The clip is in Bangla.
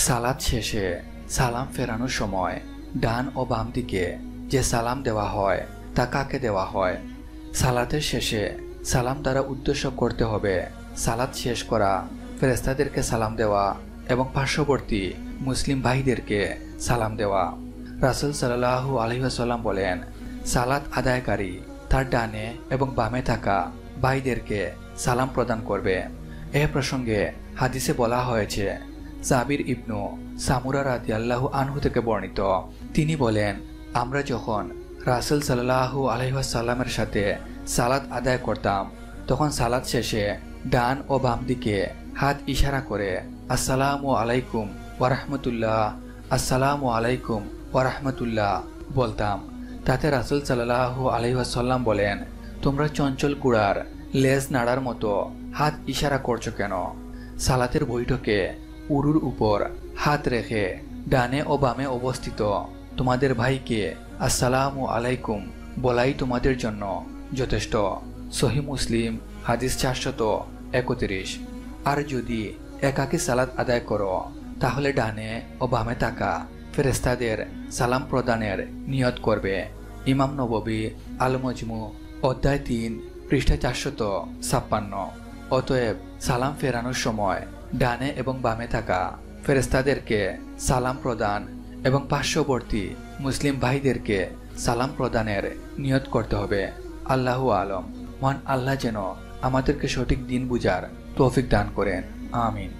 সালাত শেষে সালাম ফেরানোর সময় ডান ও বাম দিকে যে সালাম দেওয়া হয় তা কাকে দেওয়া হয়? সালাতের শেষে সালাম দ্বারা উদ্দেশ্য করতে হবে সালাত শেষ করা ফেরেশতাদেরকে সালাম দেওয়া এবং পার্শ্ববর্তী মুসলিম ভাইদেরকে সালাম দেওয়া। রাসূল সাল্লাল্লাহু আলাইহি ওয়াসাল্লাম বলেন, সালাত আদায়কারী তার ডানে এবং বামে থাকা ভাইদেরকে সালাম প্রদান করবে। এ প্রসঙ্গে হাদিসে বলা হয়েছে, জাবির ইবনু সামুরা রাদিয়াল্লাহু আনহু থেকে বর্ণিত, তিনি বলেন, আমরা যখন রাসূল সাল্লাল্লাহু আলাইহি ওয়াসাল্লামের সাথে সালাত আদায় করতাম তখন সালাত শেষে ডান ও বাম দিকে হাত ইশারা করে আসসালামু আলাইকুম ওয়া রাহমাতুল্লাহ, আসসালামু আলাইকুম ওয়া রাহমাতুল্লাহ বলতাম। তাতে রাসূল সাল্লাল্লাহু আলাইহি ওয়াসাল্লাম বলেন, তোমরা চঞ্চল ঘোড়ার লেজ নাড়ার মতো হাত ইশারা করছো কেন? সালাতের বৈঠকে উরুর উপর হাত রেখে ডানে ও বামে অবস্থিত তোমাদের ভাইকে আসসালামু আলাইকুম বলাই তোমাদের জন্য যথেষ্ট। সহিহ মুসলিম হাদিস 431। আর যদি একাকী সালাত আদায় করো তাহলে ডানে ও বামে থাকা ফেরেশতাদের সালাম প্রদানের নিয়ত করবে। ইমাম নববী আল মজমু অধ্যায় 3 পৃষ্ঠা 456। অতএব সালাম ফেরানোর সময় ডানে এবং বামে থাকা ফেরেশতাদেরকে সালাম প্রদান এবং পার্শ্ববর্তী মুসলিম ভাইদেরকে সালাম প্রদানের নিয়ত করতে হবে। আল্লাহু আলম। মহান আল্লাহ যেন আমাদেরকে সঠিক দিন বুঝার তৌফিক দান করেন। আমিন।